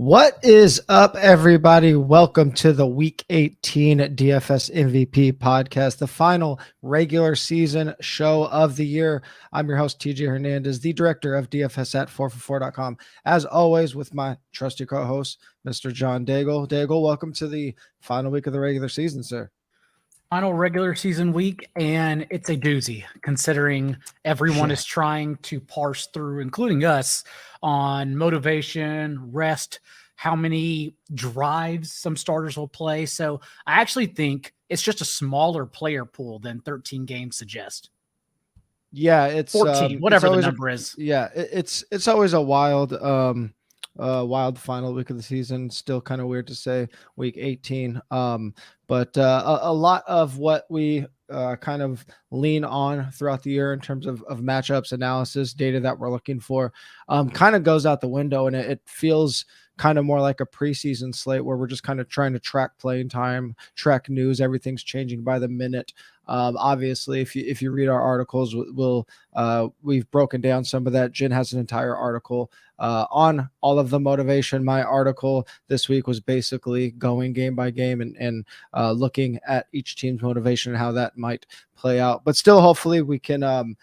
What is up, everybody? Welcome to the Week 18 DFS MVP podcast, the final regular season show of the year. I'm your host, TJ Hernandez, the director of DFS at 4for4.com. As always, with my trusty co-host, Mr. John Daigle. Daigle, welcome to the final week of the regular season, sir. Final regular season week, and it's a doozy considering everyone is trying to parse through, including us, on motivation, rest, how many drives some starters will play. So I actually think it's just a smaller player pool than 13 games suggest. Yeah, it's 14, whatever the number is. Yeah, it's always a wild final week of the season. Still kind of weird to say week 18. But a lot of what we kind of lean on throughout the year in terms of matchups, analysis, data that we're looking for kind of goes out the window, and it feels kind of more like a preseason slate where we're just kind of trying to track playing time, track news. Everything's changing by the minute. Obviously, if you read our articles, we've broken down some of that. Jen has an entire article on all of the motivation. My article this week was basically going game by game and looking at each team's motivation and how that might play out. But still, hopefully we can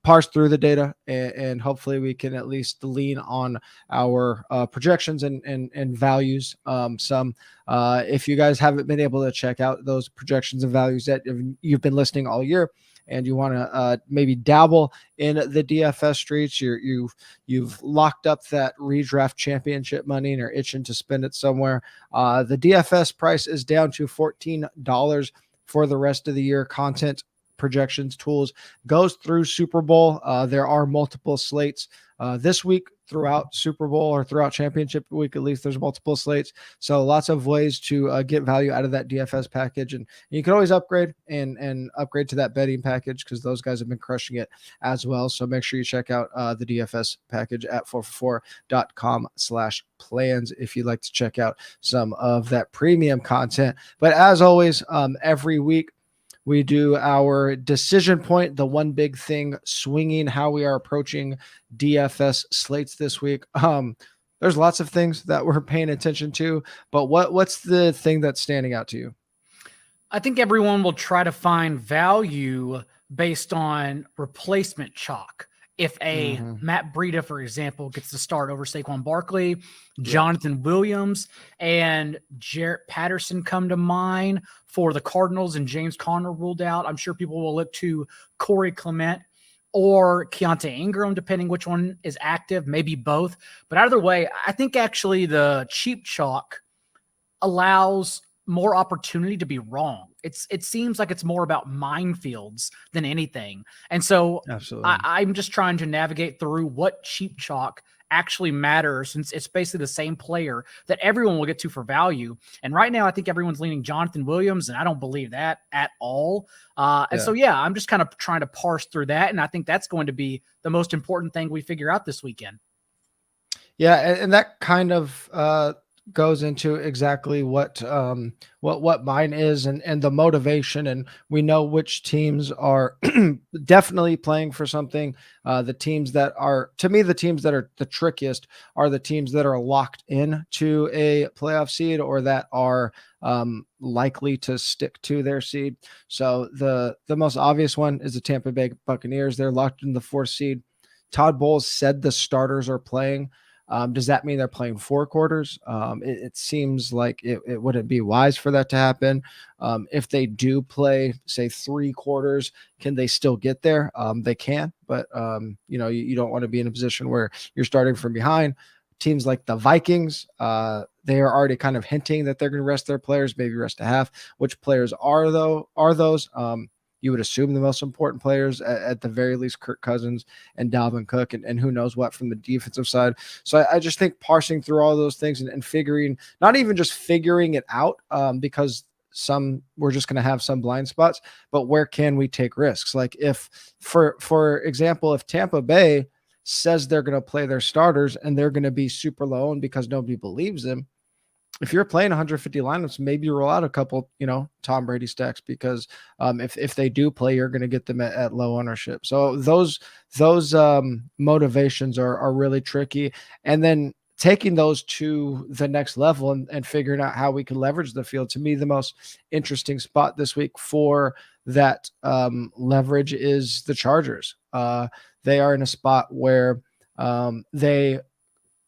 parse through the data and hopefully we can at least lean on our projections and values. If you guys haven't been able to check out those projections and values that you've been listening all year and you want to maybe dabble in the DFS streets, you've locked up that redraft championship money and are itching to spend it somewhere. The DFS price is down to $14 for the rest of the year. Content projections tools goes through Super Bowl. There are multiple slates this week throughout Super Bowl or throughout championship week. At least there's multiple slates, so lots of ways to get value out of that DFS package, and you can always upgrade and upgrade to that betting package because those guys have been crushing it as well. So make sure you check out the DFS package at 4for4.com/plans if you'd like to check out some of that premium content. But as always, every week we do our decision point, the one big thing swinging how we are approaching DFS slates this week. There's lots of things that we're paying attention to, but what's the thing that's standing out to you? I think everyone will try to find value based on replacement chalk. If a Matt Breida, for example, gets to start over Saquon Barkley, Jonathan Williams and Jarrett Patterson come to mind for the Cardinals, and James Conner ruled out, I'm sure people will look to Corey Clement or Keontae Ingram, depending which one is active, maybe both. But either way, I think actually the cheap chalk allows more opportunity to be wrong. It seems like it's more about minefields than anything. And so I'm just trying to navigate through what cheap chalk actually matters, since it's basically the same player that everyone will get to for value. And right now, I think everyone's leaning Jonathan Williams, and I don't believe that at all. So I'm just kind of trying to parse through that. And I think that's going to be the most important thing we figure out this weekend. Yeah. And that kind of, goes into exactly what mine is and the motivation, and we know which teams are definitely playing for something. The teams that are, to me, the teams that are the trickiest are the teams that are locked in to a playoff seed or that are likely to stick to their seed. So the most obvious one is the Tampa Bay Buccaneers. They're locked in the 4th seed. Todd Bowles said the starters are playing. Does that mean they're playing 4 quarters? It seems like it wouldn't be wise for that to happen. If they do play, say, 3 quarters, can they still get there? They can, but you don't want to be in a position where you're starting from behind. Teams like the Vikings, they are already kind of hinting that they're going to rest their players, maybe rest a half. Which players are those? You would assume the most important players at the very least, Kirk Cousins and Dalvin Cook, and who knows what from the defensive side. So I just think parsing through all those things and figuring, not even just figuring it out, because we're just going to have some blind spots, but where can we take risks? Like if, for example, if Tampa Bay says they're going to play their starters and they're going to be super low owned because nobody believes them, if you're playing 150 lineups, maybe you roll out a couple, Tom Brady stacks, because if they do play, you're going to get them at low ownership. So those motivations are really tricky. And then taking those to the next level and figuring out how we can leverage the field. To me, the most interesting spot this week for that leverage is the Chargers. They are in a spot where they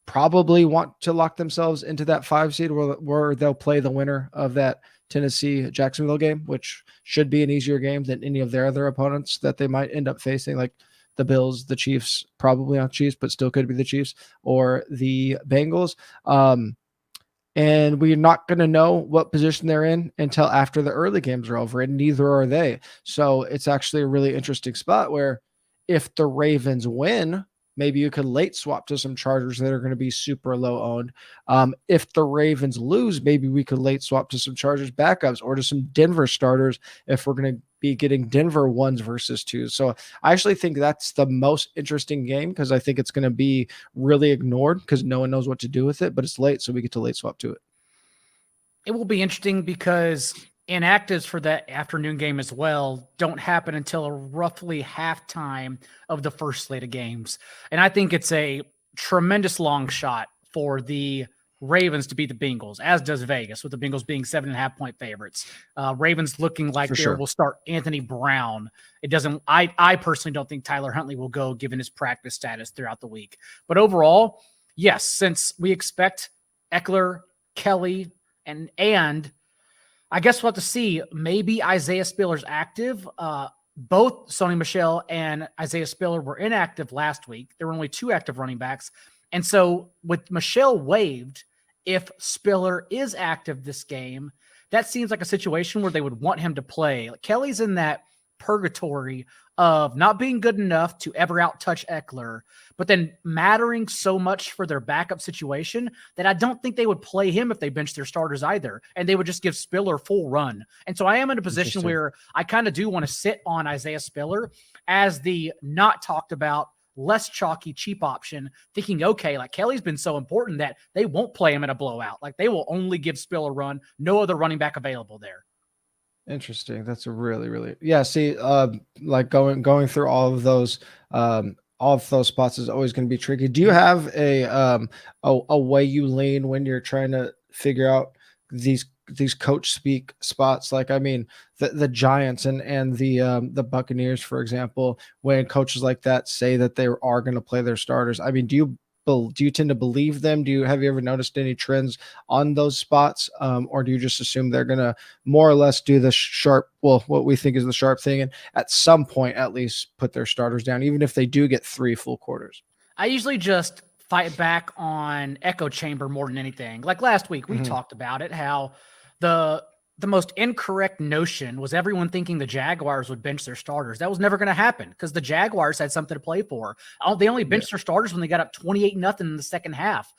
probably want to lock themselves into that 5 seed where they'll play the winner of that Tennessee Jacksonville game, which should be an easier game than any of their other opponents that they might end up facing, like the Bills, the Chiefs, probably not Chiefs, but still could be the Chiefs, or the Bengals. And we're not going to know what position they're in until after the early games are over, and neither are they. So it's actually a really interesting spot where if the Ravens win, maybe you could late swap to some Chargers that are going to be super low owned. If the Ravens lose, maybe we could late swap to some Chargers backups or to some Denver starters if we're going to be getting Denver 1s versus 2s. So I actually think that's the most interesting game because I think it's going to be really ignored because no one knows what to do with it, but it's late, so we get to late swap to it. It will be interesting because inactives for that afternoon game as well don't happen until roughly halftime of the first slate of games. And I think it's a tremendous long shot for the Ravens to beat the Bengals, as does Vegas, with the Bengals being 7.5-point favorites. Ravens looking like will start Anthony Brown. It doesn't. I personally don't think Tyler Huntley will go given his practice status throughout the week. But overall, yes, since we expect Eckler, Kelly, and I guess we'll have to see. Maybe Isaiah Spiller's active. Both Sony Michel and Isaiah Spiller were inactive last week. There were only 2 active running backs. And so with Michel waived, if Spiller is active this game, that seems like a situation where they would want him to play. Like Kelly's in that purgatory of not being good enough to ever out-touch Eckler, but then mattering so much for their backup situation that I don't think they would play him if they bench their starters either, and they would just give Spiller full run. And so I am in a position where I kind of do want to sit on Isaiah Spiller as the not talked about, less chalky, cheap option, thinking, okay, like Kelly's been so important that they won't play him in a blowout. Like they will only give Spiller run, no other running back available there. Interesting. That's a really, see, like going through all of those spots is always going to be tricky. Do you have a way you lean when you're trying to figure out these coach speak spots? Like, I mean, the Giants and the Buccaneers, for example, when coaches like that say that they are going to play their starters, I mean, do you tend to believe them? Have you ever noticed any trends on those spots? Or do you just assume they're going to more or less do the sharp, what we think is the sharp thing, and at some point at least put their starters down, even if they do get 3 full quarters? I usually just fight back on echo chamber more than anything. Like last week, we talked about it, how the most incorrect notion was everyone thinking the Jaguars would bench their starters. That was never going to happen because the Jaguars had something to play for. They only benched their starters when they got up 28-0 in the second half.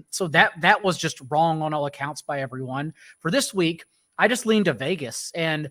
So that was just wrong on all accounts by everyone. For this week, I just leaned to Vegas, and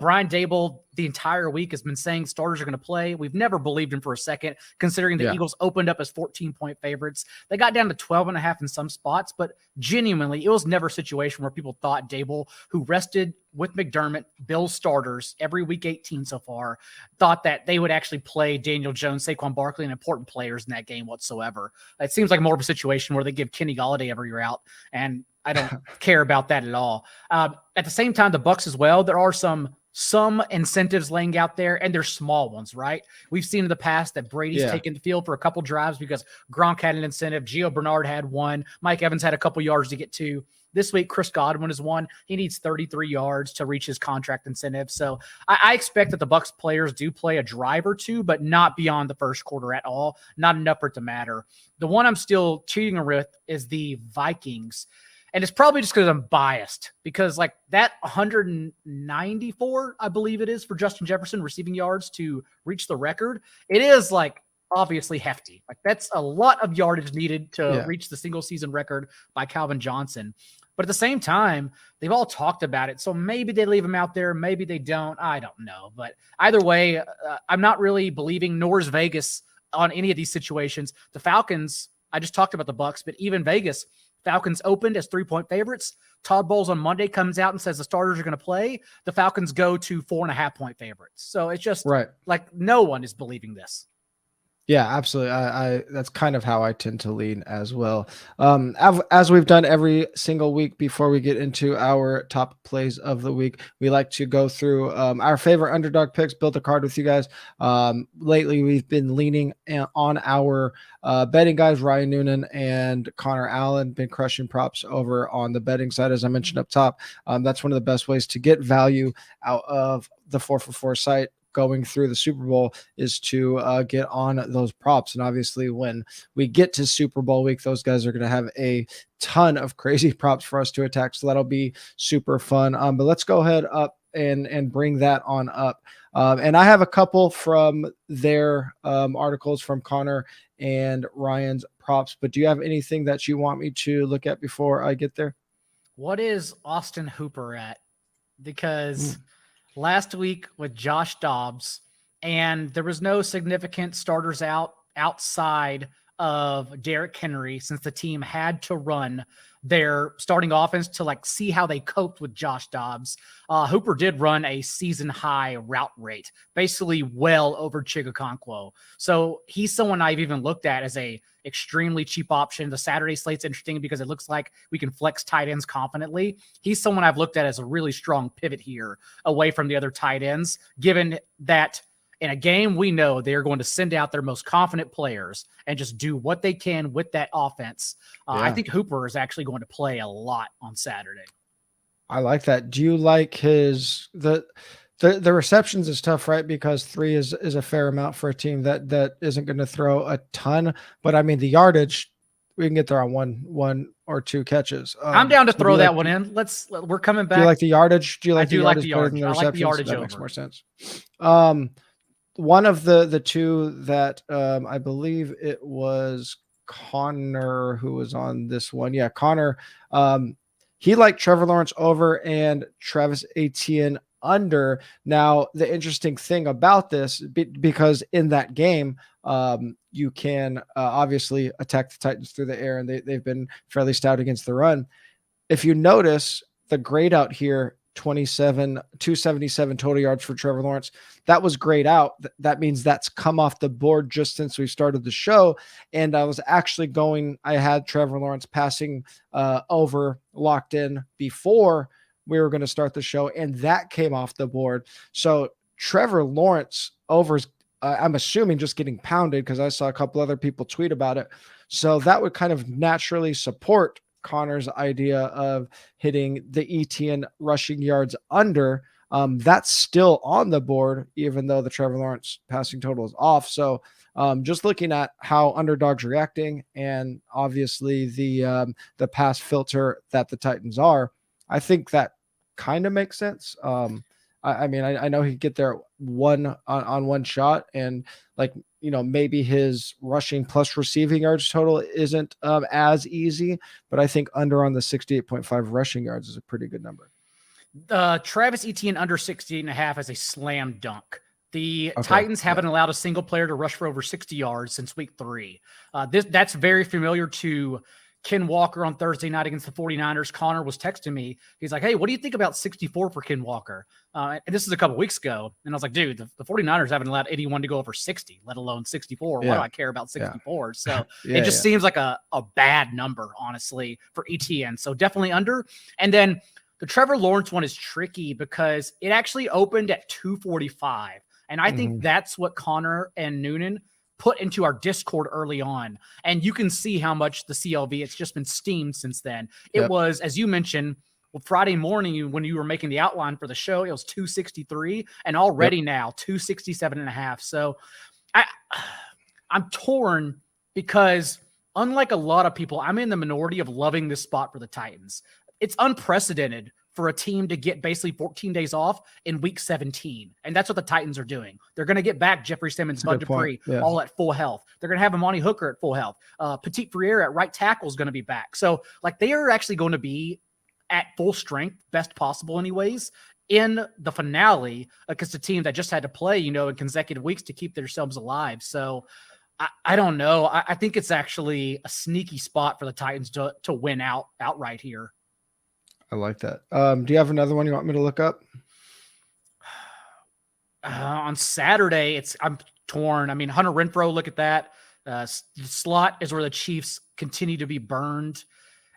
Brian Dable the entire week has been saying starters are going to play. We've never believed him for a second, considering the Eagles opened up as 14-point favorites. They got down to 12.5 in some spots, but genuinely, it was never a situation where people thought Dable, who rested with McDermott, Bill's starters every week 18 so far, thought that they would actually play Daniel Jones, Saquon Barkley, and important players in that game whatsoever. It seems like more of a situation where they give Kenny Golladay every route, and I don't care about that at all. At the same time, the Bucs as well, there are some incentives laying out there, and they're small ones, right? We've seen in the past that Brady's taken the field for a couple drives because Gronk had an incentive. Gio Bernard had one. Mike Evans had a couple yards to get to. This week, Chris Godwin is one. He needs 33 yards to reach his contract incentive. So I expect that the Bucs players do play a drive or two, but not beyond the first quarter at all. Not enough for it to matter. The one I'm still cheating with is the Vikings. And it's probably just because I'm biased, because like that 194, I believe it is, for Justin Jefferson receiving yards to reach the record. It is like obviously hefty. Like that's a lot of yardage needed to reach the single season record by Calvin Johnson. But at the same time, they've all talked about it. So maybe they leave him out there. Maybe they don't. I don't know. But either way, I'm not really believing, nor is Vegas, on any of these situations. The Falcons, I just talked about the Bucs, but even Vegas, Falcons opened as 3-point favorites. Todd Bowles on Monday comes out and says the starters are going to play. The Falcons go to 4.5-point favorites. So it's just like no one is believing this. Yeah, absolutely. I that's kind of how I tend to lean as well. As we've done every single week before we get into our top plays of the week, we like to go through our favorite underdog picks, build a card with you guys. Lately, we've been leaning on our betting guys, Ryan Noonan and Connor Allen, been crushing props over on the betting side, as I mentioned up top. That's one of the best ways to get value out of the 4for4 site going through the Super Bowl is to get on those props. And obviously when we get to Super Bowl week, those guys are going to have a ton of crazy props for us to attack. So that'll be super fun. But let's go ahead up and bring that on up. And I have a couple from their articles from Connor and Ryan's props, but do you have anything that you want me to look at before I get there? What is Austin Hooper at? Because last week with Josh Dobbs, and there was no significant starters outside of Derrick Henry, since the team had to run their starting offense to like see how they coped with Josh Dobbs. Hooper did run a season high route rate, basically well over Chigakonkwo. So he's someone I've even looked at as a extremely cheap option. The Saturday slate's interesting because it looks like we can flex tight ends confidently. He's someone I've looked at as a really strong pivot here away from the other tight ends, given that in a game, we know they're going to send out their most confident players and just do what they can with that offense. I think Hooper is actually going to play a lot on Saturday. I like that. Do you like his the receptions is tough, right? Because 3 is a fair amount for a team that isn't going to throw a ton. But I mean, the yardage, we can get there on one or two catches. I'm down to throw that one in. We're coming back. Do you like the yardage? Do you like the yardage better than the receptions? I like the yardage that over. Makes more sense. One of the two that I believe it was Connor who was on this one. Yeah, Connor. He liked Trevor Lawrence over and Travis Etienne under. Now, the interesting thing about this, because in that game, you can obviously attack the Titans through the air, and they've been fairly stout against the run. If you notice the grade out here, 277 total yards for Trevor Lawrence. That was grayed out. That means that's come off the board just since we started the show. And I was actually I had Trevor Lawrence passing over locked in before we were going to start the show, and that came off the board. So Trevor Lawrence overs, I'm assuming, just getting pounded, because I saw a couple other people tweet about it. So that would kind of naturally support Connor's idea of hitting the ETN rushing yards under. That's still on the board, even though the Trevor Lawrence passing total is off. So just looking at how Underdog's reacting, and obviously the pass filter that the Titans are, I think that kind of makes sense. I mean, I know he'd get there on one shot, and maybe his rushing plus receiving yards total isn't as easy, but I think under on the 68.5 rushing yards is a pretty good number. Travis Etienne under 68.5 is a slam dunk. The Titans haven't allowed a single player to rush for over 60 yards since week 3. That's very familiar to Ken Walker on Thursday night against the 49ers. Connor was texting me. He's like, hey, what do you think about 64 for Ken Walker? And this is a couple weeks ago. And I was like, dude, the 49ers haven't allowed anyone to go over 60, let alone 64. Why do I care about 64? So it just seems like a bad number, honestly, for ETN. So definitely under. And then the Trevor Lawrence one is tricky because it actually opened at 245. And I think that's what Connor and Noonan put into our Discord early on. And you can see how much the CLV, it's just been steamed since then. It was, as you mentioned, Friday morning when you were making the outline for the show, it was 263, and already now 267.5. So I'm torn because unlike a lot of people, I'm in the minority of loving this spot for the Titans. It's unprecedented for a team to get basically 14 days off in week 17. And that's what the Titans are doing. They're going to get back Jeffrey Simmons, Bud Dupree, all at full health. They're going to have Amani Hooker at full health. Petit Ferrier at right tackle is going to be back. So they are actually going to be at full strength, best possible anyways, in the finale against a team that just had to play, in consecutive weeks to keep themselves alive. So I don't know. I think it's actually a sneaky spot for the Titans to win outright here. I like that. Do you have another one you want me to look up? On Saturday, I'm torn. I mean, Hunter Renfrow, look at that. Slot is where the Chiefs continue to be burned.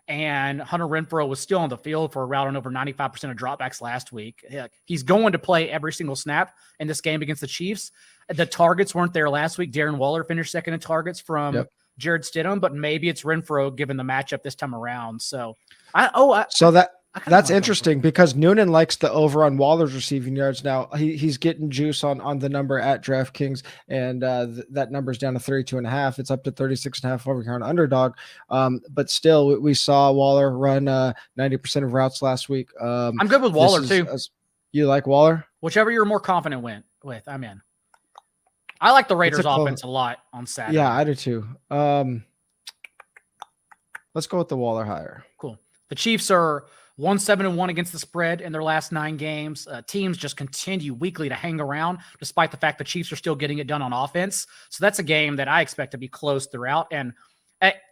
And Hunter Renfrow was still on the field for a route on over 95% of dropbacks last week. He's going to play every single snap in this game against the Chiefs. The targets weren't there last week. Darren Waller finished second in targets from Jared Stidham, but maybe it's Renfrow given the matchup this time around. So that's interesting because Noonan likes the over on Waller's receiving yards now. He's getting juice on the number at DraftKings, and that number's down to 32.5. It's up to 36.5 over here on Underdog. But still, we saw Waller run 90% of routes last week. I'm good with Waller too. You like Waller? Whichever you're more confident with, I'm in. I like the Raiders offense a lot on Saturday. Yeah, I do too. Let's go with the Waller higher. Cool. The Chiefs are 1-7-1 against the spread in their last 9 games. Teams just continue weekly to hang around, despite the fact the Chiefs are still getting it done on offense. So that's a game that I expect to be close throughout. And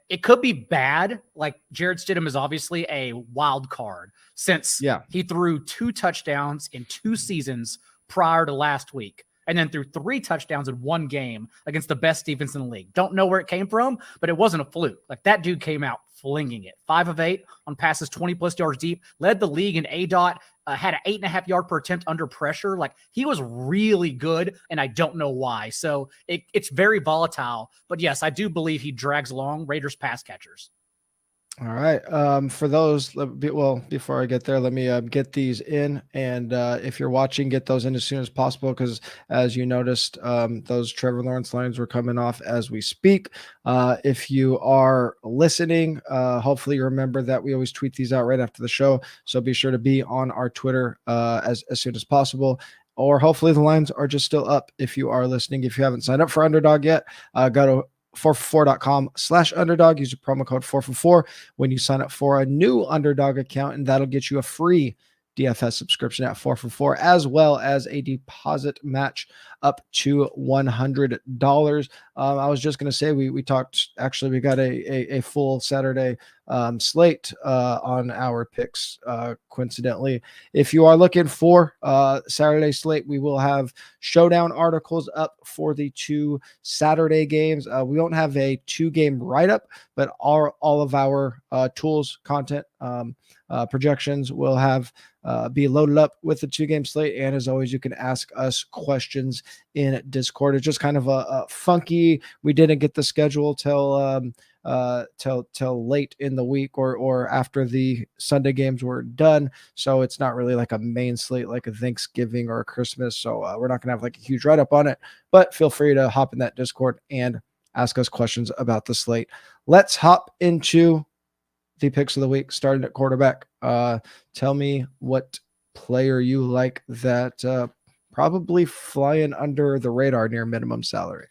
it could be bad. Like Jared Stidham is obviously a wild card since he threw 2 touchdowns in 2 seasons prior to last week. And then threw 3 touchdowns in 1 game against the best defense in the league. Don't know where it came from, but it wasn't a fluke. Like that dude came out flinging it. 5 of 8 on passes 20+ yards deep, led the league in ADOT, had an 8.5 yard per attempt under pressure. Like he was really good, and I don't know why. So it's very volatile. But yes, I do believe he drags along Raiders pass catchers. All right. For those, before I get there, let me get these in. And if you're watching, get those in as soon as possible because, as you noticed, those Trevor Lawrence lines were coming off as we speak. If you are listening, hopefully you remember that we always tweet these out right after the show. So be sure to be on our Twitter as soon as possible. Or hopefully the lines are just still up if you are listening. If you haven't signed up for Underdog yet, go to 4for4.com/underdog. Use the promo code 4for4 when you sign up for a new Underdog account, and that'll get you a free DFS subscription at 4for4, as well as a deposit match up to $100. I was just going to say, we talked, actually, we got a full Saturday slate on our picks, coincidentally. If you are looking for Saturday slate, we will have showdown articles up for the 2 Saturday games. We don't have a 2-game write-up, but all of our tools, content, projections will have be loaded up with the 2-game slate. And as always, you can ask us questions in Discord. It's just kind of a funky. We didn't get the schedule till late in the week or after the Sunday games were done. So it's not really like a main slate like a Thanksgiving or a Christmas. So we're not gonna have like a huge write-up on it, but feel free to hop in that Discord and ask us questions about the slate. Let's hop into the picks of the week, starting at quarterback. Tell me what player you like that probably flying under the radar near minimum salary.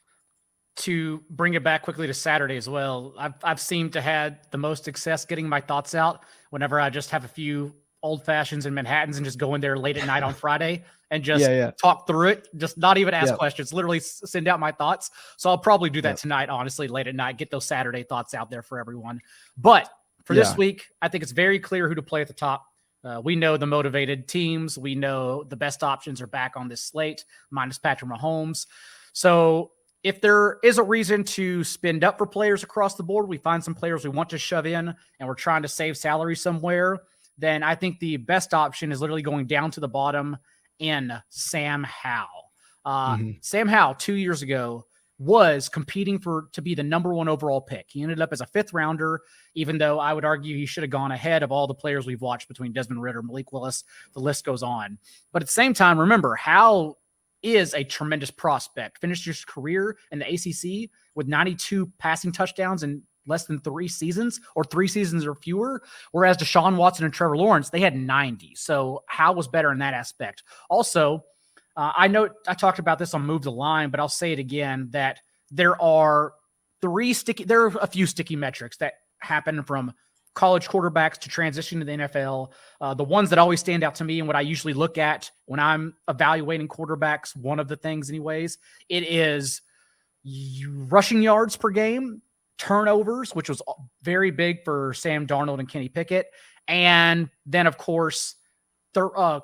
To bring it back quickly to Saturday as well, I've seemed to had the most success getting my thoughts out whenever I just have a few old fashions and Manhattans and just go in there late at night on Friday and just talk through it, just not even ask questions, literally send out my thoughts. So I'll probably do that tonight, honestly, late at night, get those Saturday thoughts out there for everyone. But for this week, I think it's very clear who to play at the top. We know the motivated teams. We know the best options are back on this slate, minus Patrick Mahomes. So if there is a reason to spend up for players across the board, we find some players we want to shove in and we're trying to save salary somewhere, then I think the best option is literally going down to the bottom in Sam Howell. Sam Howell 2 years ago was competing to be the number 1 overall pick. He ended up as a 5th rounder, even though I would argue he should have gone ahead of all the players we've watched between Desmond Ridder, Malik Willis, the list goes on. But at the same time, remember, Howell is a tremendous prospect. Finished his career in the ACC with 92 passing touchdowns in less than 3 seasons, or 3 seasons or fewer, whereas Deshaun Watson and Trevor Lawrence, they had 90. So Howell was better in that aspect. Also, I know I talked about this on Move the Line, but I'll say it again, that there are a few sticky metrics that happen from college quarterbacks to transition to the NFL. The ones that always stand out to me and what I usually look at when I'm evaluating quarterbacks, one of the things anyways, it is rushing yards per game, turnovers, which was very big for Sam Darnold and Kenny Pickett. And then, of course,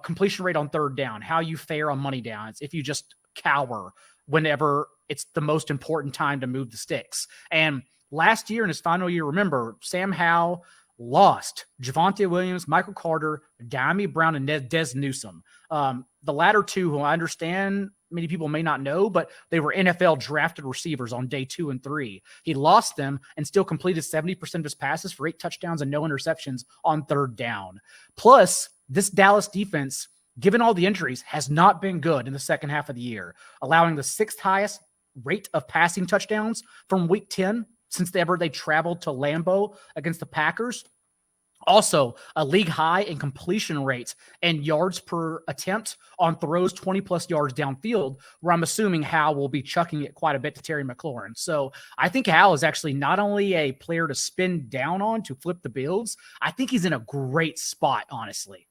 completion rate on third down, how you fare on money downs, if you just cower whenever it's the most important time to move the sticks. And last year in his final year, remember, Sam Howell lost Javonte Williams, Michael Carter, Diami Brown, and Des Newsome. The latter two, who I understand many people may not know, but they were NFL drafted receivers on day 2 and 3. He lost them and still completed 70% of his passes for 8 touchdowns and no interceptions on 3rd down. Plus, this Dallas defense, given all the injuries, has not been good in the second half of the year, allowing the 6th highest rate of passing touchdowns from week 10 since they traveled to Lambeau against the Packers. Also, a league high in completion rates and yards per attempt on throws 20-plus yards downfield, where I'm assuming Howell will be chucking it quite a bit to Terry McLaurin. So I think Howell is actually not only a player to spin down on to flip the builds, I think he's in a great spot, honestly.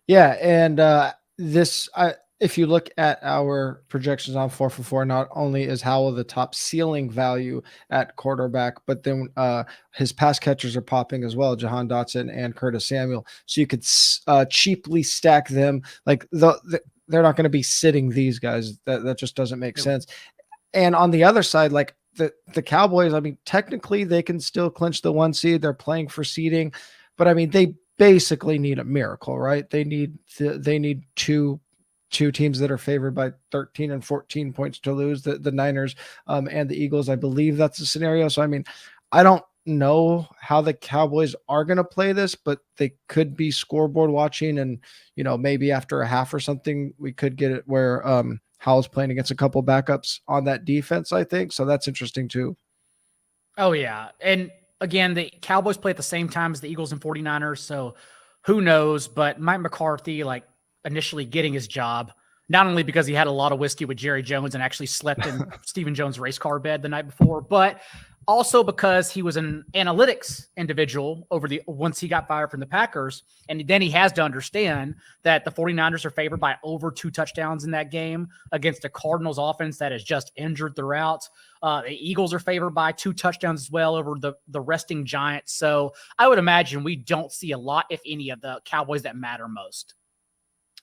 Yeah, and if you look at our projections on 4for4, not only is Howell the top ceiling value at quarterback, but then his pass catchers are popping as well, Jahan Dotson and Curtis Samuel. So you could cheaply stack them. Like they're not going to be sitting these guys. That just doesn't make sense. And on the other side, like the Cowboys, I mean, technically they can still clinch the 1 seed. They're playing for seeding, but I mean, they basically need a miracle, right? They need two teams that are favored by 13 and 14 points to lose, the Niners and the Eagles. I believe that's the scenario. So, I mean, I don't know how the Cowboys are going to play this, but they could be scoreboard watching. And, maybe after a half or something, we could get it where Howell's playing against a couple backups on that defense, I think. So that's interesting too. Oh, yeah. And again, the Cowboys play at the same time as the Eagles and 49ers. So who knows? But Mike McCarthy, initially getting his job, not only because he had a lot of whiskey with Jerry Jones and actually slept in Stephen Jones' race car bed the night before, but also because he was an analytics individual once he got fired from the Packers. And then he has to understand that the 49ers are favored by over 2 touchdowns in that game against a Cardinals offense that is just injured throughout. The Eagles are favored by 2 touchdowns as well over the resting Giants. So I would imagine we don't see a lot, if any, of the Cowboys that matter most.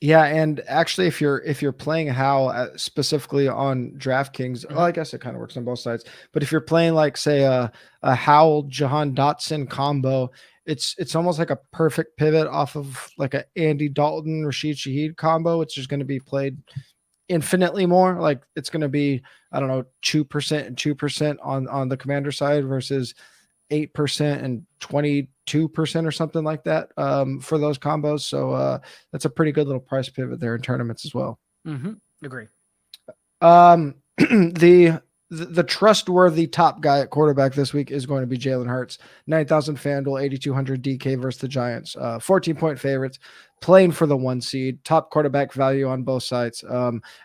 Yeah, and actually, if you're playing Howell specifically on DraftKings, well, I guess it kind of works on both sides. But if you're playing say a Howell Jahan Dotson combo, it's almost like a perfect pivot off of like a Andy Dalton Rashid Shaheed combo, which is going to be played infinitely more. Like it's going to be 2% and 2% on the Commander side versus 8% and 22% or something like that for those combos. So that's a pretty good little price pivot there in tournaments as well. Agree. The trustworthy top guy at quarterback this week is going to be Jalen Hurts. 9,000 FanDuel, 8,200 DK versus the Giants. 14-point favorites, playing for the 1 seed. Top quarterback value on both sides.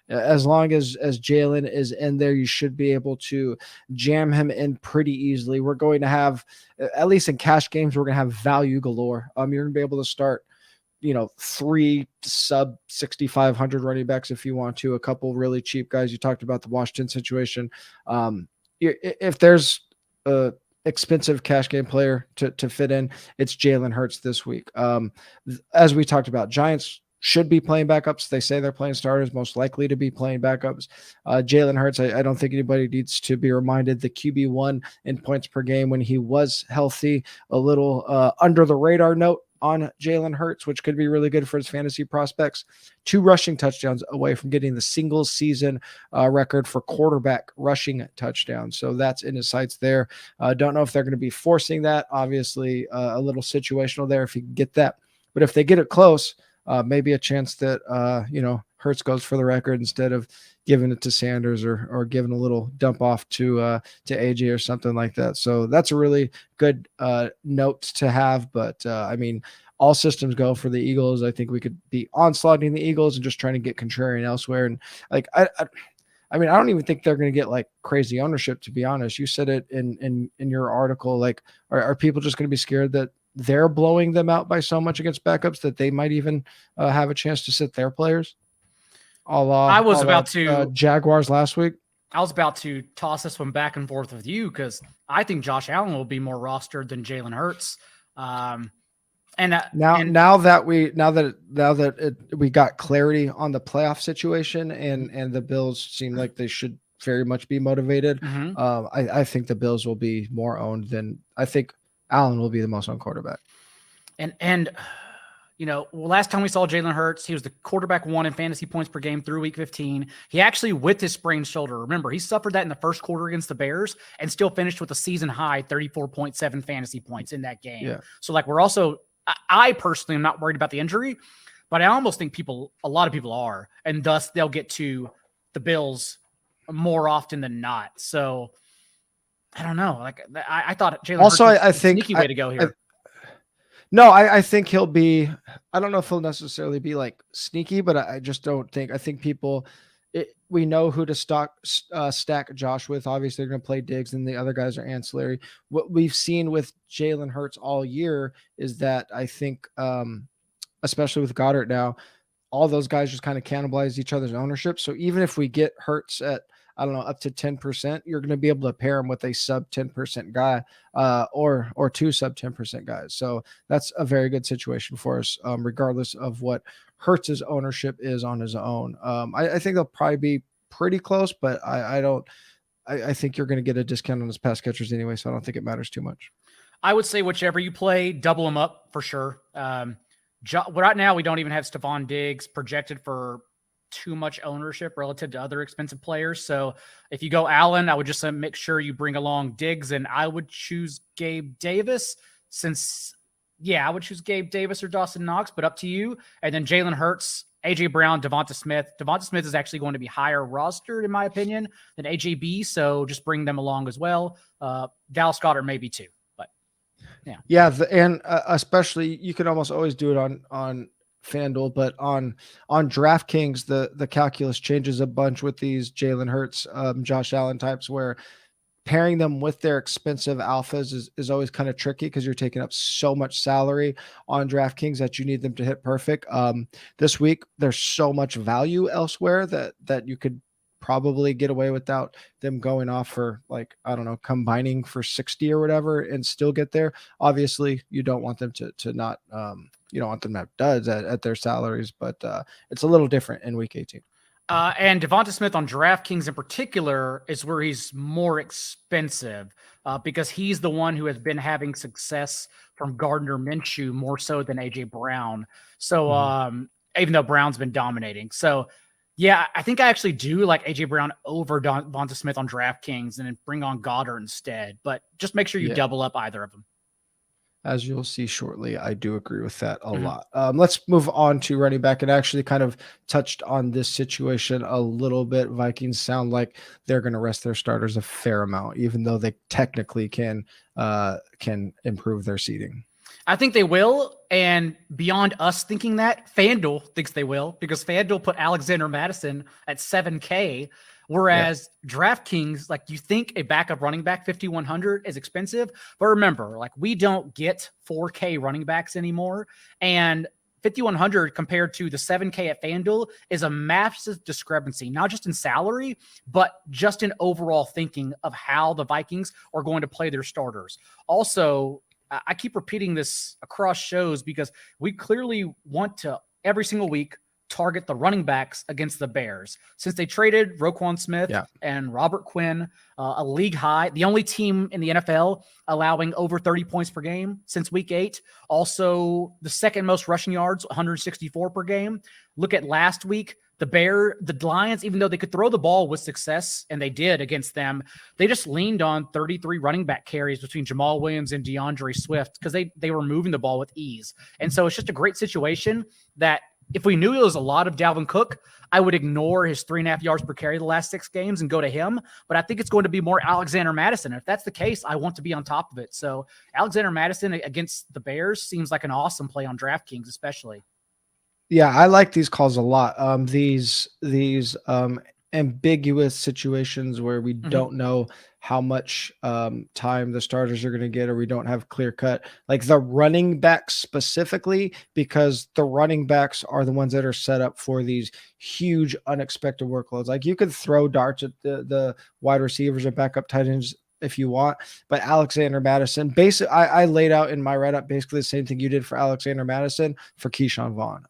As long as Jalen is in there, you should be able to jam him in pretty easily. We're going to have, at least in cash games, we're going to have value galore. You're going to be able to start 3 sub 6,500 running backs if you want to, a couple really cheap guys. You talked about the Washington situation. If there's a expensive cash game player to fit in, it's Jalen Hurts this week. As we talked about, Giants should be playing backups. They say they're playing starters, most likely to be playing backups. Jalen Hurts, I don't think anybody needs to be reminded the QB1 in points per game when he was healthy. A little under the radar note on Jalen Hurts, which could be really good for his fantasy prospects. 2 rushing touchdowns away from getting the single season record for quarterback rushing touchdowns. So that's in his sights there. Don't know if they're going to be forcing that. Obviously, a little situational there if you can get that. But if they get it close, maybe a chance that, Hurts goes for the record instead of giving it to Sanders or giving a little dump off to AJ or something like that. So that's a really good note to have. But all systems go for the Eagles. I think we could be onslaughting the Eagles and just trying to get contrarian elsewhere. And I don't even think they're going to get crazy ownership, to be honest. You said it in your article. Are people just going to be scared that they're blowing them out by so much against backups that they might even have a chance to sit their players? I was about to Jaguars last week. I was about to toss this one back and forth with you because I think Josh Allen will be more rostered than Jalen Hurts. And now that we got clarity on the playoff situation and the Bills seem like they should very much be motivated. I think the Bills will be more owned than I think Allen will be the most owned quarterback. And last time we saw Jalen Hurts, he was the quarterback 1 in fantasy points per game through week 15. He actually, with his sprained shoulder, remember, he suffered that in the first quarter against the Bears and still finished with a season high 34.7 fantasy points in that game. Yeah. So we're also, I personally am not worried about the injury, but I almost think a lot of people are, and thus they'll get to the Bills more often than not. So I don't know. I thought Jalen Hurts was I think sneaky way to go here. I think he'll be, I don't know if he'll necessarily be like sneaky, but I just don't think, I think people, we know who to stack Josh with. Obviously, they're going to play Diggs and the other guys are ancillary. What we've seen with Jalen Hurts all year is that I think, especially with Goedert now, all those guys just kind of cannibalize each other's ownership. So even if we get Hurts at, I don't know, up to 10%, you're going to be able to pair him with a sub 10% guy, or 2 sub 10% guys. So that's a very good situation for us, regardless of what Hurts's ownership is on his own. I think they'll probably be pretty close, but I think you're going to get a discount on his pass catchers anyway. So I don't think it matters too much. I would say whichever you play, double them up for sure. Right now, we don't even have Stefon Diggs projected for too much ownership relative to other expensive players. So if you go Allen, I would just make sure you bring along Diggs, and I would choose Gabe Davis I would choose Gabe Davis or Dawson Knox, but up to you. And then Jalen Hurts, AJ Brown, Devonta Smith. Devonta Smith is actually going to be higher rostered, in my opinion, than AJB. So just bring them along as well. Dallas Goedert maybe too, but yeah. Yeah. And especially you can almost always do it on FanDuel, but on DraftKings, the calculus changes a bunch with these Jalen Hurts, Josh Allen types, where pairing them with their expensive alphas is always kind of tricky because you're taking up so much salary on DraftKings that you need them to hit perfect. This week, there's so much value elsewhere that you could probably get away without them going off for, like, I don't know, combining for 60 or whatever and still get there. Obviously, you don't want them to not, you don't want them to have duds at their salaries, but it's a little different in week 18. And Devonta Smith on DraftKings in particular is where he's more expensive because he's the one who has been having success from Gardner Minshew more so than AJ Brown. So even though Brown's been dominating. So yeah, I think I actually do like AJ Brown over Devonta Smith on DraftKings and then bring on Goddard instead. But just make sure you double up either of them. As you'll see shortly, I do agree with that a lot. Let's move on to running back. And actually kind of touched on this situation a little bit. Vikings sound like they're going to rest their starters a fair amount, even though they technically can improve their seeding. I think they will, and beyond us thinking that, FanDuel thinks they will, because FanDuel put Alexander Mattison at $7K, whereas DraftKings, like, you think a backup running back 5,100 is expensive, but remember, like, we don't get 4K running backs anymore, and 5,100 compared to the 7K at FanDuel is a massive discrepancy, not just in salary, but just in overall thinking of how the Vikings are going to play their starters. Also, I keep repeating this across shows because we clearly want to every single week target the running backs against the Bears. Since they traded Roquan Smith and Robert Quinn, a league high, the only team in the NFL allowing over 30 points per game since week 8. Also, the second most rushing yards, 164 per game. Look at last week. The Lions, even though they could throw the ball with success, and they did against them, they just leaned on 33 running back carries between Jamal Williams and DeAndre Swift because they were moving the ball with ease. And so it's just a great situation that if we knew it was a lot of Dalvin Cook, I would ignore his 3.5 yards per carry the last 6 games and go to him. But I think it's going to be more Alexander Mattison. If that's the case, I want to be on top of it. So Alexander Mattison against the Bears seems like an awesome play on DraftKings, especially. Yeah, I like these calls a lot. These ambiguous situations where we don't know how much time the starters are going to get, or we don't have clear cut, like the running backs specifically, because the running backs are the ones that are set up for these huge unexpected workloads. Like, you could throw darts at the wide receivers or backup tight ends if you want. But Alexander Mattison, basically, I laid out in my write-up basically the same thing you did for Alexander Mattison for Keyshawn Vaughn.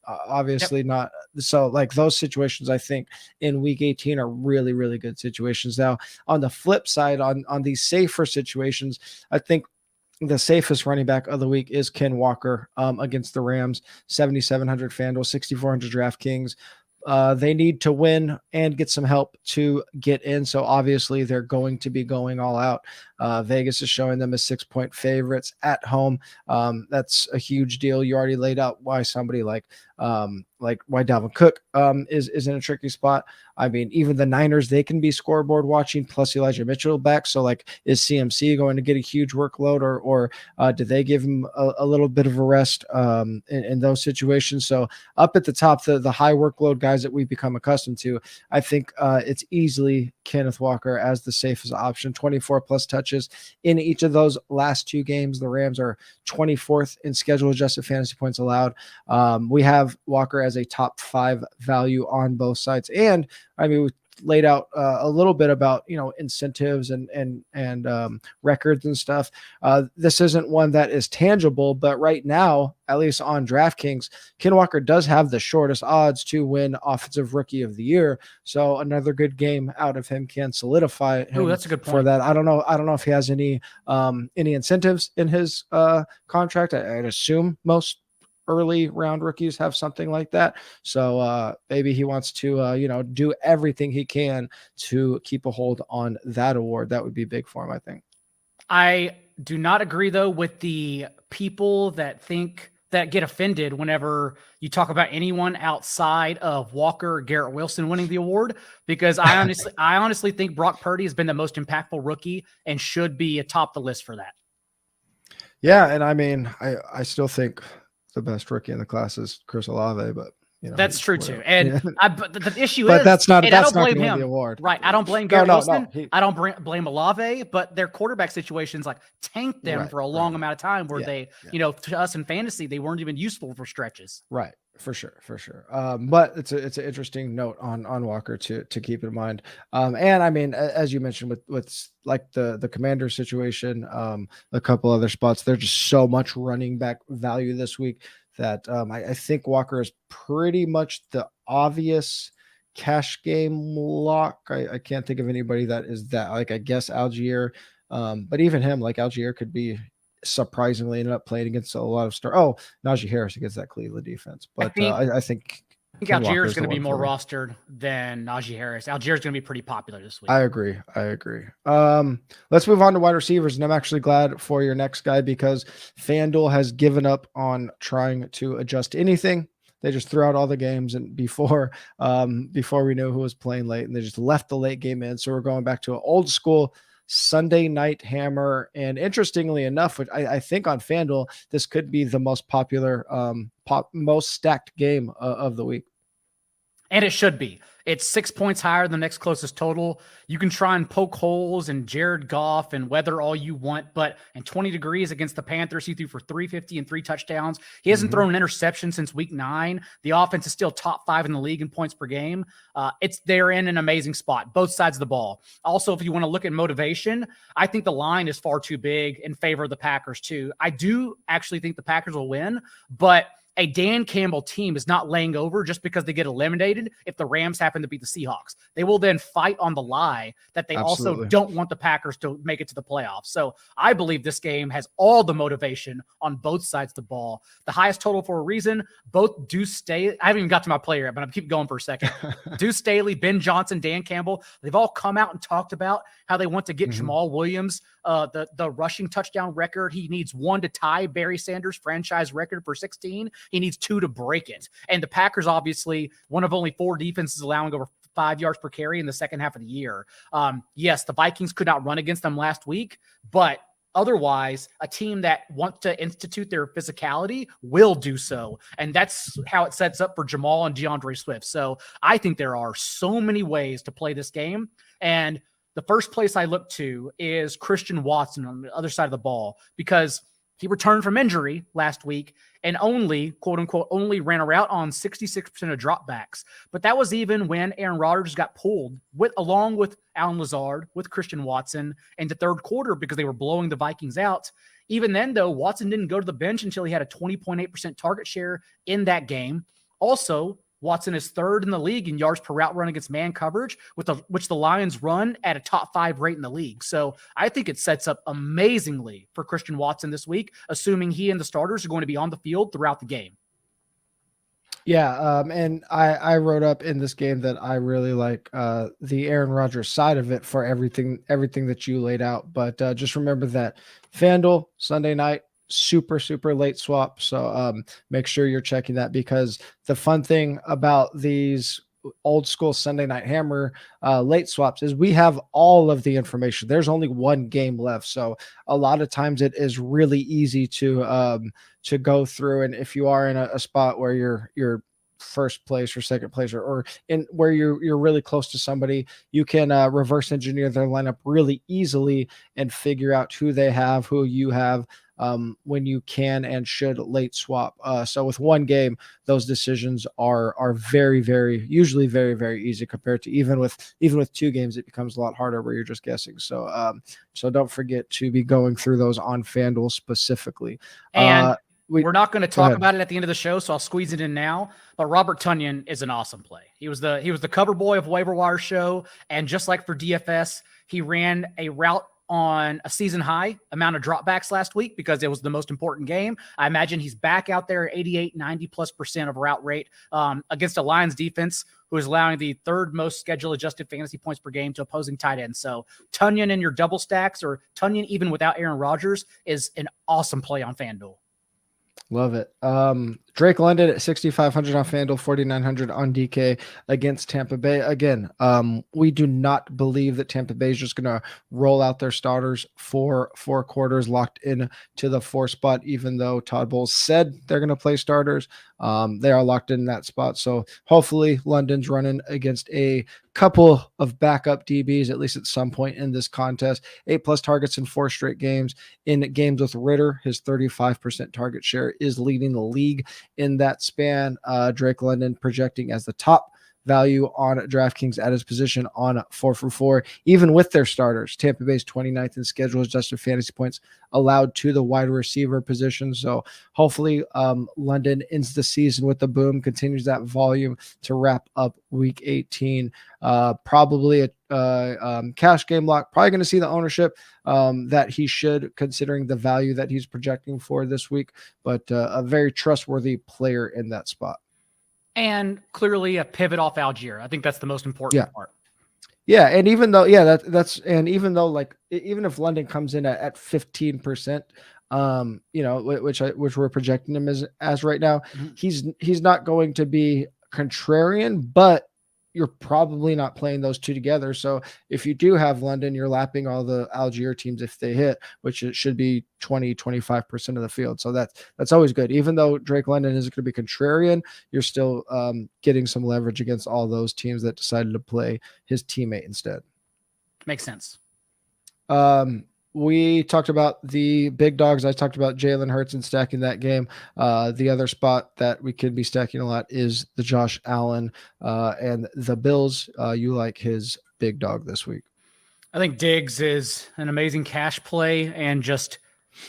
Obviously not. So like those situations, I think in week 18 are really, really good situations. Now on the flip side, on these safer situations, I think the safest running back of the week is Ken Walker against the Rams, 7,700 FanDuel, 6,400 DraftKings. They need to win and get some help to get in. So obviously they're going to be going all out. Vegas is showing them as 6-point favorites at home. That's a huge deal. You already laid out why somebody like why Dalvin Cook is in a tricky spot. I mean, even the Niners, they can be scoreboard watching, plus Elijah Mitchell back. So like, is CMC going to get a huge workload, or did they give him a little bit of a rest in those situations? So up at the top, the high workload guys that we've become accustomed to, I think it's easily Kenneth Walker as the safest option. 24 plus touches in each of those last two games. The Rams are 24th in schedule adjusted fantasy points allowed. We have Walker as a top 5 value on both sides. And I mean, we laid out a little bit about, incentives and records and stuff. This isn't one that is tangible, but right now, at least on DraftKings, Ken Walker does have the shortest odds to win Offensive Rookie of the Year. So another good game out of him can solidify him. Ooh, that's a good point for that. I don't know if he has any incentives in his contract. I'd assume most early round rookies have something like that. So maybe he wants to, do everything he can to keep a hold on that award. That would be big for him, I think. I do not agree though with the people that get offended whenever you talk about anyone outside of Walker or Garrett Wilson winning the award, because I honestly think Brock Purdy has been the most impactful rookie and should be atop the list for that. Yeah. And I mean, I still think the best rookie in the class is Chris Olave, but that's true too. And but the issue but is, that's not, and that's I don't blame not him. the award. Right. I don't blame Garrett Wilson. No. I don't blame Olave, but their quarterback situations like tanked them for a long amount of time where they, to us in fantasy, they weren't even useful for stretches. Right. For sure. But it's an interesting note on Walker to keep in mind. And I mean, as you mentioned with like the Commander situation, a couple other spots, there's just so much running back value this week that I think Walker is pretty much the obvious cash game lock. I can't think of anybody that is that, like, I guess Algier, but even him, like Algier could be surprisingly ended up playing against a lot of Najee Harris against that Cleveland defense. But I think Algier is going to be more rostered than Najee Harris. Algier is going to be pretty popular this week. I agree. Let's move on to wide receivers. And I'm actually glad for your next guy because FanDuel has given up on trying to adjust anything. They just threw out all the games and before we knew who was playing late, and they just left the late game in. So we're going back to an old school Sunday night hammer. And interestingly enough, which I think on FanDuel, this could be the most popular, most stacked game of the week. And it should be. It's 6 points higher than the next closest total. You can try and poke holes in Jared Goff and weather all you want, but in 20 degrees against the Panthers, he threw for 350 and 3 touchdowns. He hasn't thrown an interception since week 9. The offense is still top 5 in the league in points per game. They're in an amazing spot, both sides of the ball. Also, if you want to look at motivation, I think the line is far too big in favor of the Packers too. I do actually think the Packers will win, but a Dan Campbell team is not laying over just because they get eliminated if the Rams happen to beat the Seahawks. They will then fight on the lie that they also don't want the Packers to make it to the playoffs. So I believe this game has all the motivation on both sides of the ball. The highest total for a reason. Both Deuce Staley. I haven't even got to my player yet, but I'm keep going for a second. Deuce Staley, Ben Johnson, Dan Campbell. They've all come out and talked about how they want to get Jamal Williams the rushing touchdown record. He needs 1 to tie Barry Sanders' franchise record for 16. He needs 2 to break it. And the Packers, obviously, one of only 4 defenses allowing over 5 yards per carry in the second half of the year. Yes, the Vikings could not run against them last week, but otherwise, a team that wants to institute their physicality will do so. And that's how it sets up for Jamal and DeAndre Swift. So I think there are so many ways to play this game. And the first place I look to is Christian Watson on the other side of the ball, because He returned from injury last week and only, quote unquote, only ran a route on 66% of dropbacks. But that was even when Aaron Rodgers got pulled along with Allen Lazard, with Christian Watson in the third quarter because they were blowing the Vikings out. Even then, though, Watson didn't go to the bench until he had a 20.8% target share in that game. Also, Watson is third in the league in yards per route run against man coverage, which the Lions run at a top 5 rate in the league. So I think it sets up amazingly for Christian Watson this week, assuming he and the starters are going to be on the field throughout the game. Yeah, and I wrote up in this game that I really like the Aaron Rodgers side of it for everything that you laid out. But just remember that FanDuel Sunday night, super late swap. So make sure you're checking that, because the fun thing about these old school Sunday night hammer late swaps is we have all of the information. There's only one game left, so a lot of times it is really easy to go through. And if you are in a spot where you're first place or second place, or in where you're really close to somebody, you can reverse engineer their lineup really easily and figure out who they have, who you have, when you can and should late swap. So with one game, those decisions are usually very easy, compared to even with 2 games, it becomes a lot harder where you're just guessing. So so don't forget to be going through those on FanDuel specifically. And we're not going to talk about it at the end of the show, so I'll squeeze it in now. But Robert Tonyan is an awesome play. He was the cover boy of Waiver Wire Show, and just like for DFS, he ran a route on a season high amount of dropbacks last week because it was the most important game. I imagine he's back out there at 88, 90+% of route rate against a Lions defense who is allowing the 3rd most schedule adjusted fantasy points per game to opposing tight ends. So Tonyan in your double stacks, or Tonyan even without Aaron Rodgers, is an awesome play on FanDuel. Love it. Drake London at 6,500 on FanDuel, 4,900 on DK against Tampa Bay. Again, we do not believe that Tampa Bay is just going to roll out their starters for 4 quarters locked in to the 4 spot, even though Todd Bowles said they're going to play starters. They are locked in that spot. So hopefully London's running against a couple of backup DBs, at least at some point in this contest. 8+ targets in 4 straight games. In games with Ritter, his 35% target share is leading the league in that span. Drake London projecting as the top value on DraftKings at his position on 4for4, even with their starters. Tampa Bay's 29th in schedule adjusted fantasy points allowed to the wide receiver position. So hopefully London ends the season with the boom, continues that volume to wrap up week 18. Probably a cash game lock. Probably going to see the ownership that he should, considering the value that he's projecting for this week, but a very trustworthy player in that spot. And clearly a pivot off Algier. I think that's the most important part. Yeah, and even though, even though, like, even if London comes in at 15%, which we're projecting him as right now, he's not going to be contrarian, but you're probably not playing those two together. So if you do have London, you're lapping all the Algier teams if they hit, which it should be 20-25% of the field. So that's always good. Even though Drake London is going to be contrarian, you're still getting some leverage against all those teams that decided to play his teammate instead. Makes sense. We talked about the big dogs. I talked about Jalen Hurts and stacking that game. The other spot that we could be stacking a lot is the Josh Allen and the Bills. You like his big dog this week? I think Diggs is an amazing cash play and just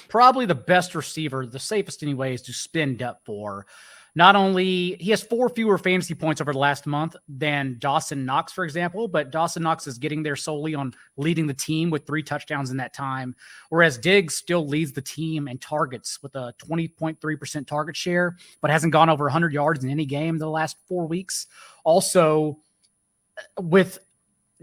probably the best receiver, the safest anyways, to spend up for. Not only he has 4 fewer fantasy points over the last month than Dawson Knox, for example, but Dawson Knox is getting there solely on leading the team with 3 touchdowns in that time, whereas Diggs still leads the team in targets with a 20.3% target share, but hasn't gone over 100 yards in any game the last 4 weeks. Also, with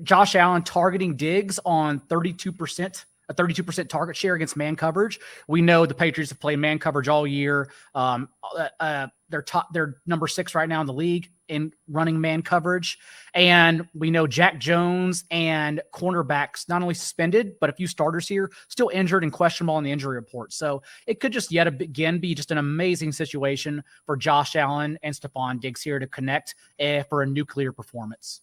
Josh Allen targeting Diggs on 32%, a 32% target share against man coverage. We know the Patriots have played man coverage all year. They're number 6 right now in the league in running man coverage. And we know Jack Jones and cornerbacks not only suspended, but a few starters here still injured and questionable on the injury report. So it could just yet again be just an amazing situation for Josh Allen and Stefon Diggs here to connect for a nuclear performance.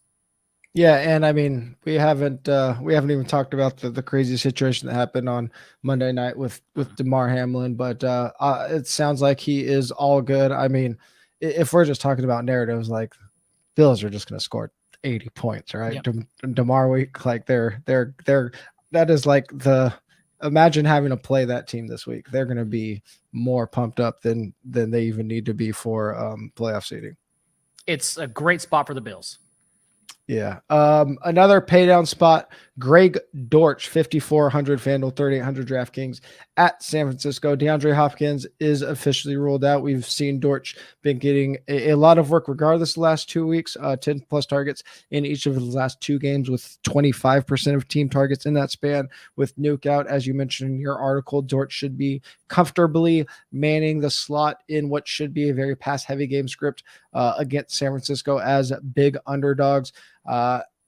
Yeah, and I mean we haven't even talked about the crazy situation that happened on Monday night with DeMar Hamlin, but it sounds like he is all good. I mean, if we're just talking about narratives, like Bills are just going to score 80 points, right? Yep. DeMar week, like they're that is like the imagine having to play that team this week. They're going to be more pumped up than they even need to be for playoff seeding. It's a great spot for the Bills. Yeah. Another pay down spot, Greg Dortch, 5,400 FanDuel, 3,800 DraftKings at San Francisco. DeAndre Hopkins is officially ruled out. We've seen Dortch been getting a lot of work regardless the last 2 weeks, 10 plus targets in each of the last 2 games with 25% of team targets in that span. With Nuke out, as you mentioned in your article, Dortch should be comfortably manning the slot in what should be a very pass heavy game script against San Francisco as big underdogs.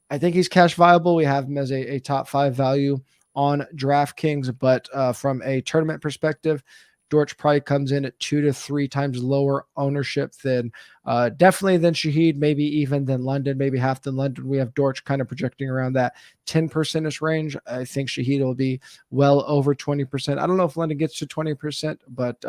I think he's cash viable. We have him as a top 5 value on DraftKings, but from a tournament perspective, Dortch probably comes in at 2 to 3 times lower ownership than definitely than Shaheed, maybe even than London, maybe half than London. We have Dortch kind of projecting around that 10% range. I think Shaheed will be well over 20%. I don't know if London gets to 20%, but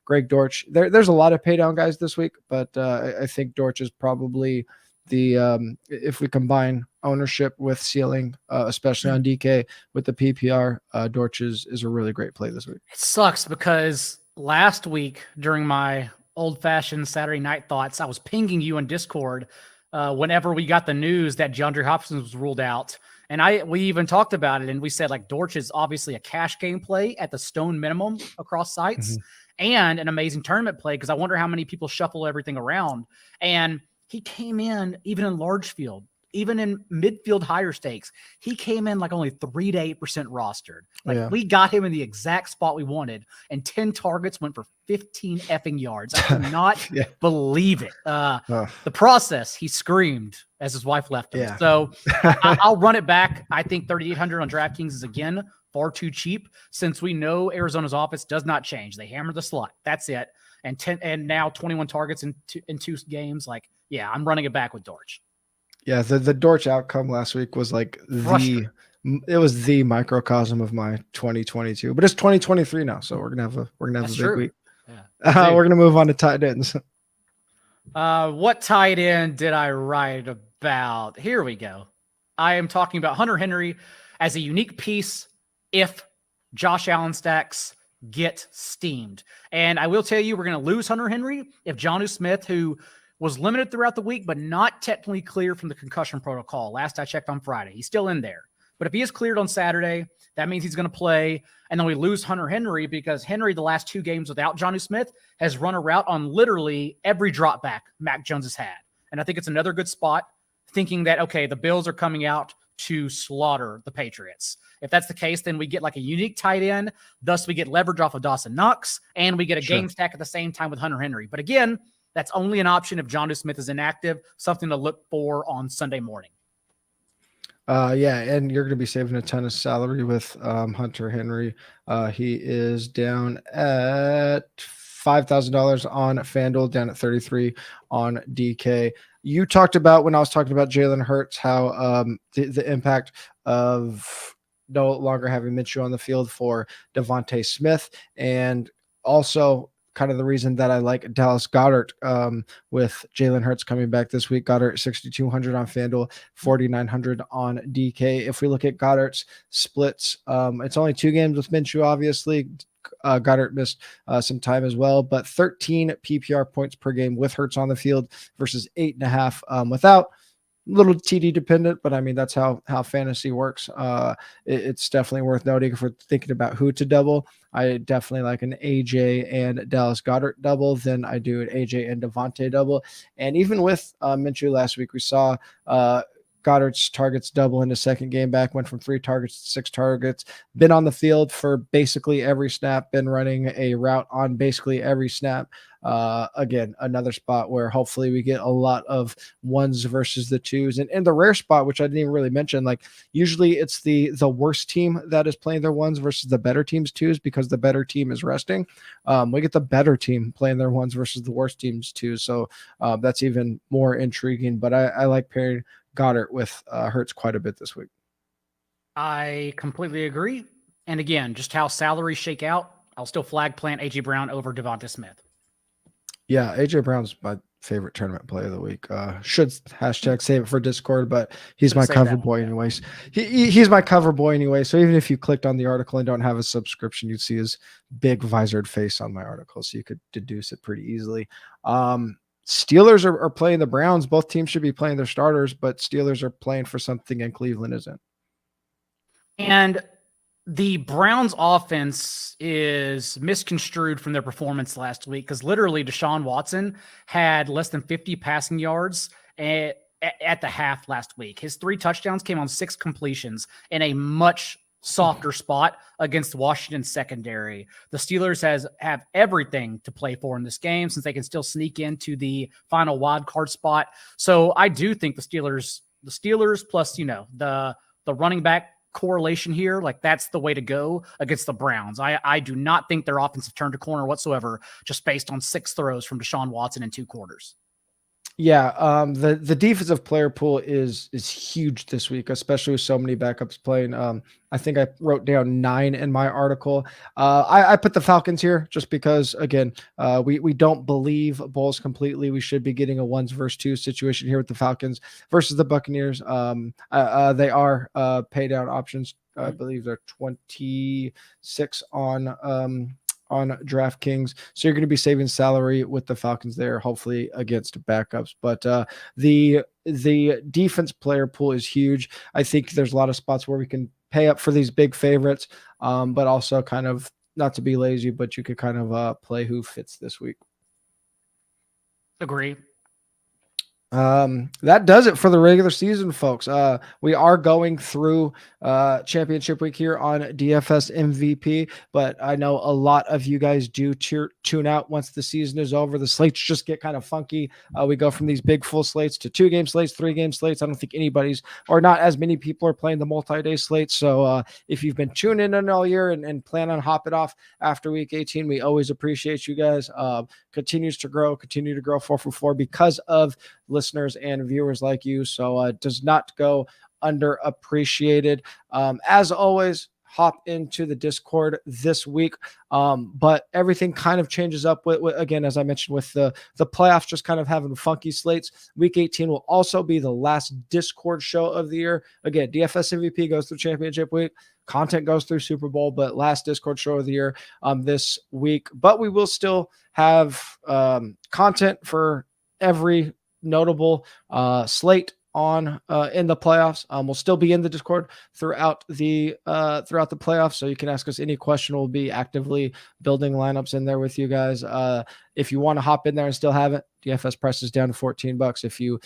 Greg Dortch, there's a lot of pay down guys this week, but I think Dortch is probably the if we combine ownership with ceiling, especially on DK with the PPR, Dortch is a really great play this week. It sucks because last week during my old-fashioned Saturday night thoughts, I was pinging you on Discord whenever we got the news that DeAndre Hopkins was ruled out. And we even talked about it, and we said, like, Dortch is obviously a cash game play at the stone minimum across sites and an amazing tournament play because I wonder how many people shuffle everything around. And he came in even in large field, even in midfield higher stakes. He came in like only 3 to 8% rostered. Like we got him in the exact spot we wanted, and 10 targets went for 15 effing yards. I cannot believe it. The process, he screamed as his wife left him. So I'll run it back. I think 3,800 on DraftKings is again far too cheap since we know Arizona's offense does not change. They hammer the slot. That's it. And now 21 targets in 2 games. Like, yeah, I'm running it back with Dortch. Yeah, the Dortch outcome last week was like it was the microcosm of my 2022, but it's 2023 now, so we're gonna have a big week. Yeah, we're gonna move on to tight ends. What tight end did I write about? Here we go. I am talking about Hunter Henry as a unique piece if Josh Allen stacks get steamed. And I will tell you, we're going to lose Hunter Henry if Jonnu Smith, who was limited throughout the week, but not technically clear from the concussion protocol. Last I checked on Friday, he's still in there. But if he is cleared on Saturday, that means he's going to play. And then we lose Hunter Henry because Henry, the last 2 games without Jonnu Smith, has run a route on literally every drop back Mac Jones has had. And I think it's another good spot thinking that, okay, the Bills are coming out to slaughter the Patriots. If that's the case, then we get like a unique tight end. Thus, we get leverage off of Dawson Knox, and we get a game stack at the same time with Hunter Henry. But again, that's only an option if Jonnu Smith is inactive, something to look for on Sunday morning. Yeah, and you're going to be saving a ton of salary with Hunter Henry. He is down at $5,000 on FanDuel, down at 33 on DK. You talked about when I was talking about Jalen Hurts, how the impact of no longer having Minshew on the field for Devontae Smith, and also kind of the reason that I like Dallas Goedert with Jalen Hurts coming back this week. Goedert 6,200 on FanDuel, 4,900 on DK. If we look at Goedert's splits, it's only 2 games with Minshew, obviously. Goedert missed some time as well, but 13 PPR points per game with Hurts on the field versus 8.5 without. Little TD dependent, but I mean, that's how fantasy works. It's definitely worth noting if we're thinking about who to double. I definitely like an AJ and Dallas Goedert double than I do an AJ and Devontae double. And even with Minshew last week, we saw Goddard's targets double in the second game back, went from 3 targets to 6 targets, been on the field for basically every snap, been running a route on basically every snap. Again, another spot where hopefully we get a lot of 1s versus the 2s. And the rare spot, which I didn't even really mention, like usually it's the worst team that is playing their 1s versus the better team's 2s because the better team is resting. We get the better team playing their 1s versus the worst team's 2s. So that's even more intriguing. But I like pairing Goedert with Hurts quite a bit this week. I completely agree. And again, just how salaries shake out, I'll still flag plant A.J. Brown over Devonta Smith. Yeah, A.J. Brown's my favorite tournament play of the week. Should hashtag save it for Discord, but he's my cover boy anyways. He's my cover boy anyway. So even if you clicked on the article and don't have a subscription, you'd see his big visored face on my article, so you could deduce it pretty easily. Steelers are playing the Browns. Both teams should be playing their starters, but Steelers are playing for something and Cleveland isn't. And the Browns offense is misconstrued from their performance last week because literally Deshaun Watson had less than 50 passing yards at the half last week. His 3 touchdowns came on 6 completions in a much softer spot against Washington secondary. The Steelers have everything to play for in this game since they can still sneak into the final wild card spot. So I do think the Steelers plus, the running back correlation here, like that's the way to go against the Browns. I do not think their offense have turned a corner whatsoever just based on 6 throws from Deshaun Watson in 2 quarters. Yeah, the defensive player pool is huge this week, especially with so many backups playing. I think I wrote down 9 in my article. I put the Falcons here just because, again, we don't believe Bulls completely. We should be getting a 1 versus 2 situation here with the Falcons versus the Buccaneers. They are pay down options. I believe they're 26 on DraftKings. So you're going to be saving salary with the Falcons there, hopefully against backups. But the defense player pool is huge. I think there's a lot of spots where we can pay up for these big favorites, but also kind of not to be lazy, but you could kind of play who fits this week. Agree. That does it for the regular season, folks. We are going through championship week here on DFS MVP, but I know a lot of you guys do tune out once the season is over. The slates just get kind of funky. We go from these big full slates to 2-game slates, 3-game slates. I don't think not as many people are playing the multi-day slates. So if you've been tuning in all year and plan on hopping off after week 18, we always appreciate you guys. Continue to grow 4for4 because of listeners and viewers like you. So it does not go underappreciated. As always, hop into the Discord this week. But everything kind of changes up with again, as I mentioned, with the playoffs just kind of having funky slates. Week 18 will also be the last Discord show of the year. Again, DFS MVP goes through championship week. Content goes through Super Bowl, but last Discord show of the year this week. But we will still have content for every notable slate on in the playoffs. We'll still be in the Discord throughout the playoffs, so you can ask us any question. We'll be actively building lineups in there with you guys. If you want to hop in there and still have it, DFS price is down to $14. If you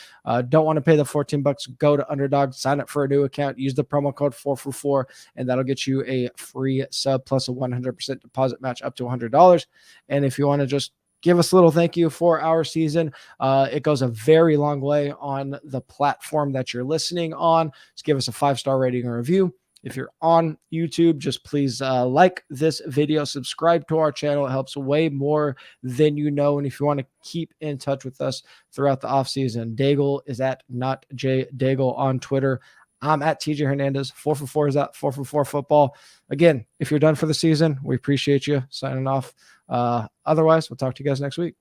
don't want to pay the $14, go to Underdog, sign up for a new account, use the promo code 4for4, and that'll get you a free sub plus a 100% deposit match up to $100. And if you want to just give us a little thank you for our season, it goes a very long way on the platform that you're listening on. Just give us a 5-star rating or review. If you're on YouTube, just please like this video, subscribe to our channel. It helps way more than you know. And if you want to keep in touch with us throughout the offseason, Daigle is at NotJDaigle on Twitter. I'm at TJ Hernandez. 4for4 is at 4for4 football. Again, if you're done for the season, we appreciate you signing off. Otherwise, we'll talk to you guys next week.